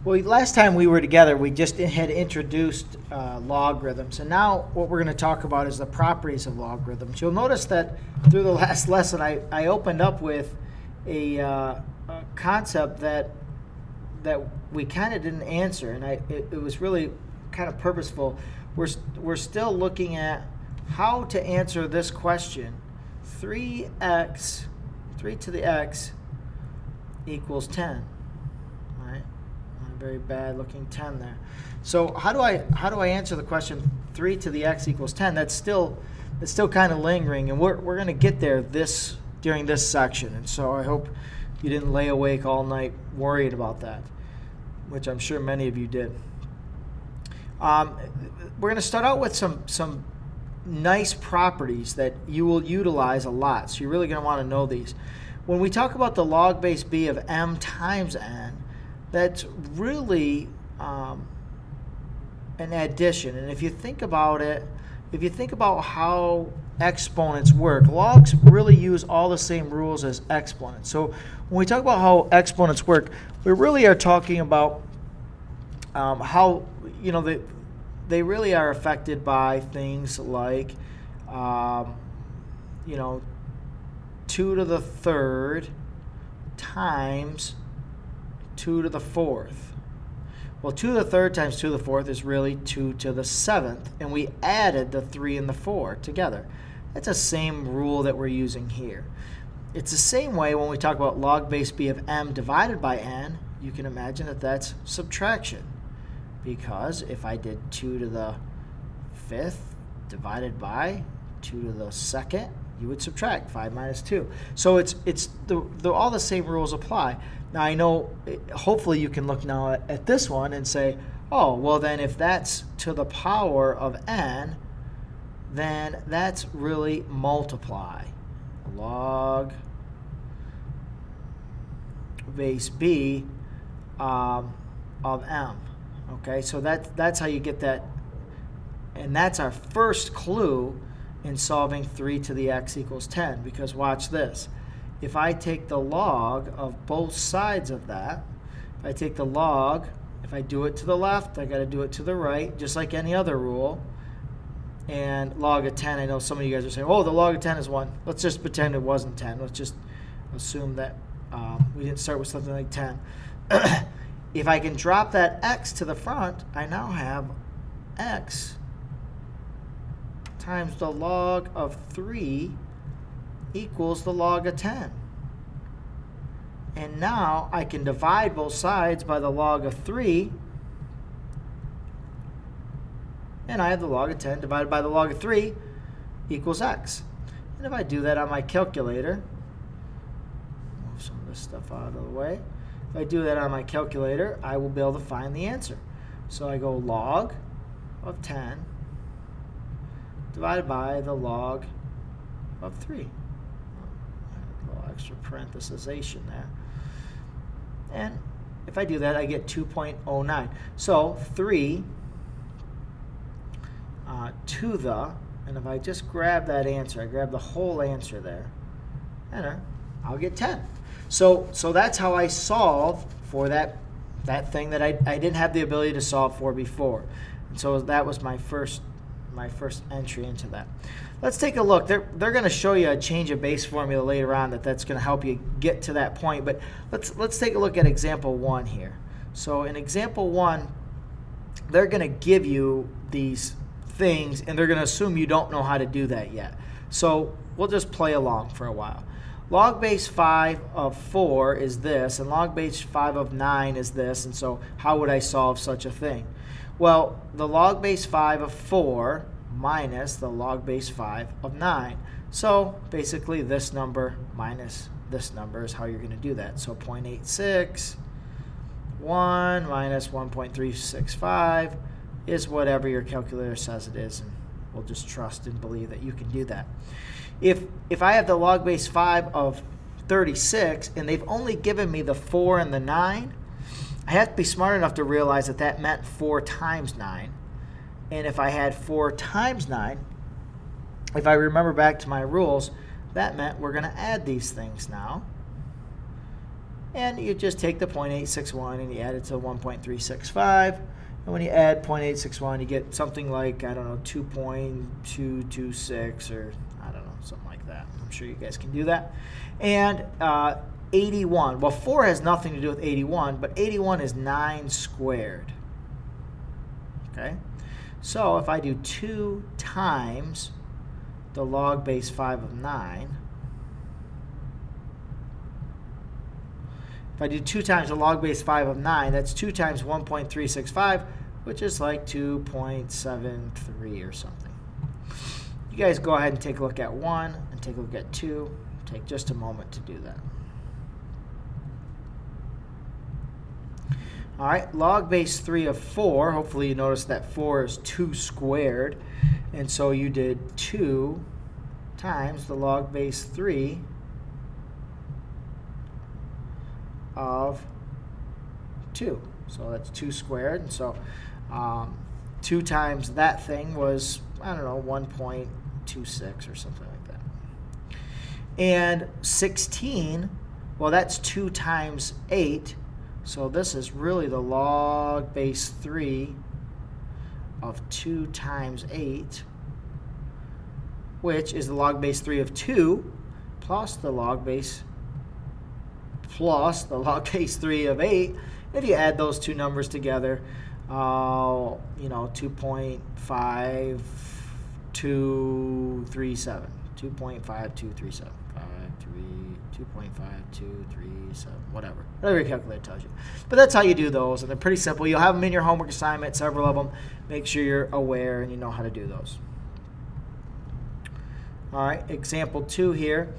Well, last time we were together, we just had introduced logarithms, and now what we're going to talk about is the properties of logarithms. You'll notice that through the last lesson, I opened up with a concept that we kind of didn't answer, and it was really kind of purposeful. We're still looking at how to answer this question: 3 to the x equals 10. Very bad looking 10 there. So how do I answer the question 3 to the x equals 10? That's still kind of lingering, and we're going to get there during this section. And so I hope you didn't lay awake all night worried about that, which I'm sure many of you did. We're going to start out with some nice properties that you will utilize a lot. So you're really going to want to know these. When we talk about the log base b of m times n, that's really an addition. And if you think about it, if you think about how exponents work, logs really use all the same rules as exponents. So when we talk about how exponents work, we really are talking about how, they really are affected by things like, 2 to the third times 2 to the fourth. Well, 2 to the third times 2 to the fourth is really 2 to the seventh, and we added the 3 and the 4 together. That's the same rule that we're using here. It's the same way when we talk about log base b of m divided by n. You can imagine that that's subtraction, because if I did 2 to the fifth divided by 2 to the second, you would subtract 5 minus 2. So all the same rules apply. Now I know, hopefully you can look now at this one and say, oh, well then if that's to the power of n, then that's really multiply. Log base b of m. Okay, so that's how you get that. And that's our first clue in solving 3 to the x equals 10, because watch this. If I take the log of both sides of that, if I take the log, if I do it to the left, I got to do it to the right, just like any other rule. And log of 10, I know some of you guys are saying, oh, the log of 10 is 1. Let's just pretend it wasn't 10. Let's just assume that we didn't start with something like 10. If I can drop that x to the front, I now have x times the log of 3 equals the log of 10. And now I can divide both sides by the log of 3, and I have the log of 10 divided by the log of 3 equals x. And if I do that on my calculator, move some of this stuff out of the way. If I do that on my calculator, I will be able to find the answer. So I go log of 10 divided by the log of 3. A little extra parenthesization there. And if I do that, I get 2.09. So 3 to the, and if I just grab that answer, I grab the whole answer there, enter, I'll get 10. So that's how I solve for that thing that I didn't have the ability to solve for before. And so that was my first entry into that. Let's take a look. They're going to show you a change of base formula later on that's going to help you get to that point. But let's take a look at example 1 here. So in example 1, they're going to give you these things, and they're going to assume you don't know how to do that yet. So we'll just play along for a while. Log base 5 of 4 is this, and log base 5 of 9 is this, and so how would I solve such a thing? Well, the log base 5 of 4 minus the log base 5 of 9. So basically this number minus this number is how you're going to do that. So 0.861 minus 1.365 is whatever your calculator says it is, and we'll just trust and believe that you can do that. If I have the log base 5 of 36 and they've only given me the 4 and the 9, I have to be smart enough to realize that that meant 4 times 9. And if I had 4 times 9, if I remember back to my rules, that meant we're going to add these things now. And you just take the 0.861 and you add it to 1.365. And when you add 0.861, you get something like, I don't know, 2.226 or I don't know, something like that. I'm sure you guys can do that. And 81. Well, 4 has nothing to do with 81, but 81 is 9 squared. Okay? So if I do 2 times the log base 5 of 9, if I do 2 times the log base 5 of 9, that's 2 times 1.365, which is like 2.73 or something. You guys go ahead and take a look at 1 and take a look at 2. Take just a moment to do that. All right, log base 3 of 4. Hopefully you notice that 4 is 2 squared. And so you did 2 times the log base 3 of 2. So that's 2 squared. And so 2 times that thing was, I don't know, 1.26 or something like that. And 16, well, that's 2 times 8. So this is really the log base 3 of 2 times 8, which is the log base 3 of 2 plus the log base 3 of 8. If you add those two numbers together, 2.5237. 2.5237. 2.5237, whatever your calculator tells you. But that's how you do those, and they're pretty simple. You'll have them in your homework assignment, several of them. Make sure you're aware and you know how to do those. All right, example 2 here.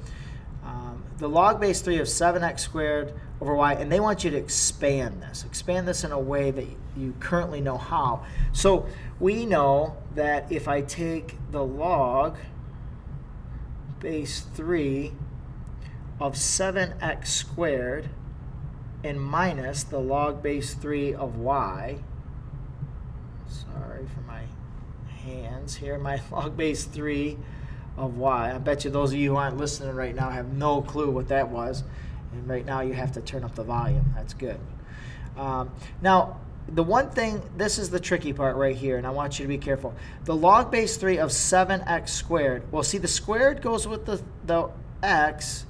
The log base 3 of 7x squared over y, and they want you to expand this. Expand this in a way that you currently know how. So we know that if I take the log base 3 of 7x squared and minus the log base 3 of y, sorry for my hands here, my log base 3 of y. I bet you those of you who aren't listening right now have no clue what that was. And right now you have to turn up the volume. That's good. Now, the one thing, this is the tricky part right here, and I want you to be careful. The log base 3 of 7x squared. Well, see, the squared goes with the x,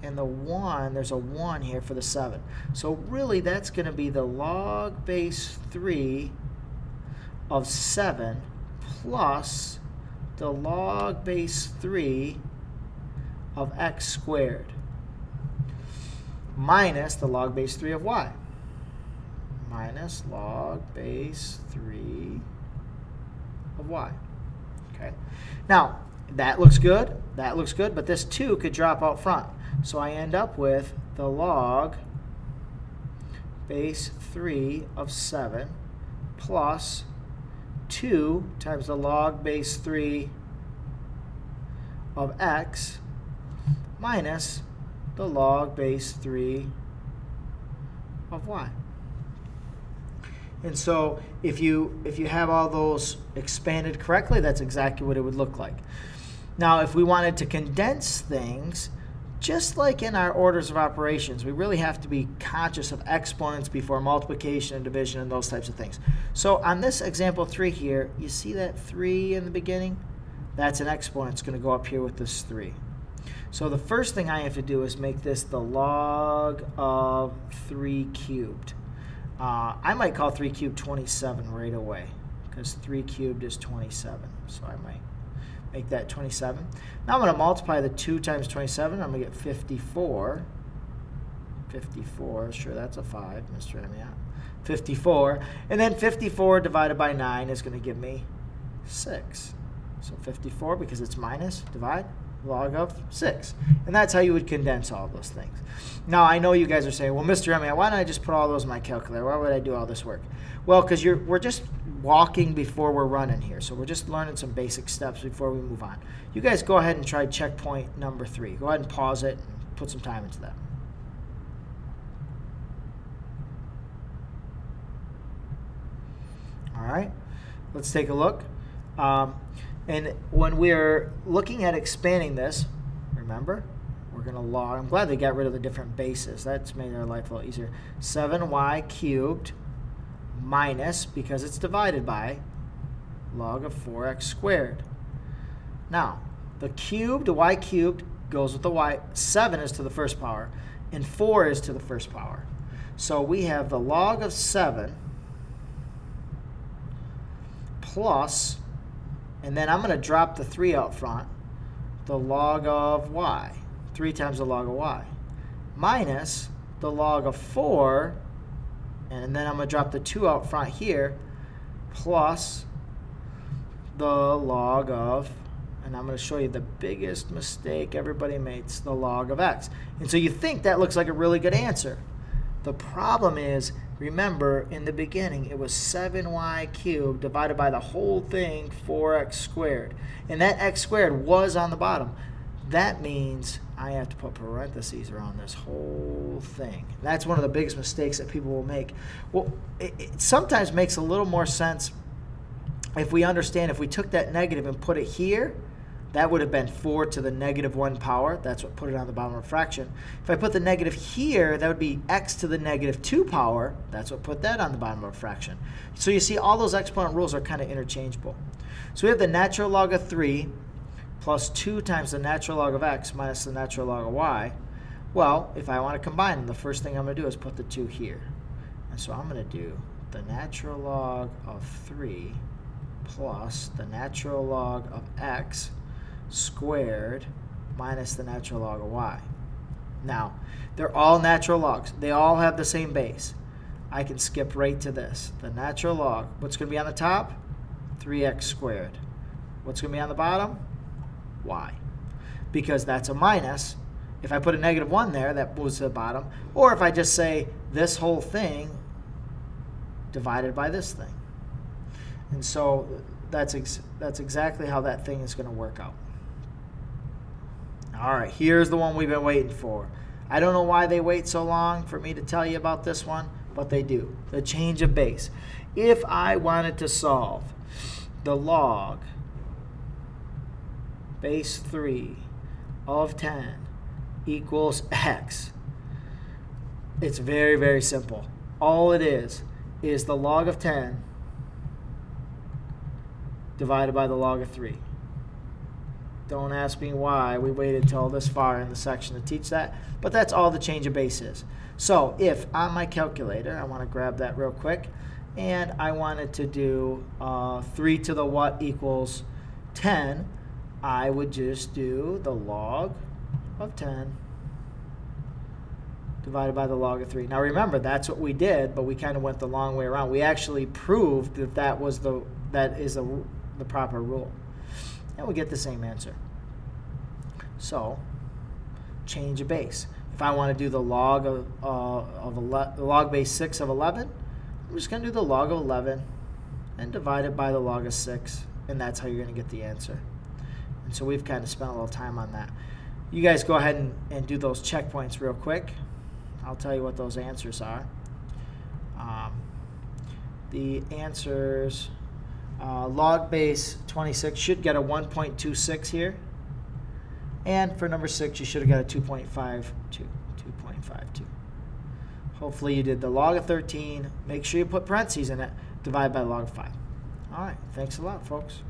and the 1, there's a 1 here for the 7. So really, that's going to be the log base 3 of 7 plus the log base 3 of x squared minus the log base 3 of y. Minus log base 3 of y. Okay. Now, that looks good. That looks good, but this 2 could drop out front. So I end up with the log base 3 of 7 plus 2 times the log base 3 of x minus the log base 3 of y. And so if you have all those expanded correctly, that's exactly what it would look like. Now, if we wanted to condense things, just like in our orders of operations, we really have to be conscious of exponents before multiplication and division and those types of things. So on this example 3 here, you see that 3 in the beginning? That's an exponent. It's going to go up here with this 3. So the first thing I have to do is make this the log of 3 cubed. I might call 3 cubed 27 right away, because 3 cubed is 27. So I might make that 27. Now I'm going to multiply the 2 times 27. I'm going to get 54. 54, sure, that's a 5, Mr. Emiat. 54. And then 54 divided by 9 is going to give me 6. So 54, because it's minus, divide, log of 6. And that's how you would condense all those things. Now, I know you guys are saying, well, Mr. Emiat, why don't I just put all those in my calculator? Why would I do all this work? Well, because we're just walking before we're running here. So we're just learning some basic steps before we move on. You guys go ahead and try checkpoint number 3. Go ahead and pause it and put some time into that. All right, let's take a look. And when we're looking at expanding this, remember, we're going to log. I'm glad they got rid of the different bases. That's made our life a little easier. 7y cubed minus, because it's divided by, log of 4x squared. Now, the cubed, the y cubed, goes with the y. 7 is to the first power, and 4 is to the first power. So we have the log of 7 plus, and then I'm going to drop the 3 out front, the log of y, 3 times the log of y, minus the log of 4, and then I'm going to drop the 2 out front here, plus the log of, and I'm going to show you the biggest mistake everybody makes, the log of x. And so you think that looks like a really good answer. The problem is, remember, in the beginning, it was 7y cubed divided by the whole thing, 4x squared. And that x squared was on the bottom. That means I have to put parentheses around this whole thing. That's one of the biggest mistakes that people will make. Well, it sometimes makes a little more sense if we understand if we took that negative and put it here, that would have been 4 to the negative 1 power. That's what put it on the bottom of a fraction. If I put the negative here, that would be x to the negative 2 power. That's what put that on the bottom of a fraction. So you see all those exponent rules are kind of interchangeable. So we have the natural log of 3 plus 2 times the natural log of x minus the natural log of y. Well, if I want to combine them, the first thing I'm going to do is put the 2 here. And so I'm going to do the natural log of 3 plus the natural log of x squared minus the natural log of y. Now, they're all natural logs. They all have the same base. I can skip right to this. The natural log, what's going to be on the top? 3x squared. What's going to be on the bottom? Y. Because that's a minus. If I put a negative 1 there, that moves to the bottom. Or if I just say this whole thing divided by this thing. And so that's exactly how that thing is going to work out. All right, here's the one we've been waiting for. I don't know why they wait so long for me to tell you about this one, but they do. The change of base. If I wanted to solve the log base 3 of 10 equals x, it's very, very simple. All it is the log of 10 divided by the log of 3. Don't ask me why we waited till this far in the section to teach that, but that's all the change of base is. So if on my calculator, I want to grab that real quick, and I wanted to do 3 to the what equals 10, I would just do the log of 10 divided by the log of 3. Now remember, that's what we did, but we kind of went the long way around. We actually proved that that is the proper rule. And we get the same answer. So, change of base. If I want to do the log of log base 6 of 11, I'm just going to do the log of 11 and divide it by the log of 6, and that's how you're going to get the answer. And so we've kind of spent a little time on that. You guys go ahead and do those checkpoints real quick. I'll tell you what those answers are. The answers... log base 26 should get a 1.26 here. And for number 6, you should have got a 2.52. Hopefully you did the log of 13. Make sure you put parentheses in it. Divide by log of 5. All right. Thanks a lot, folks.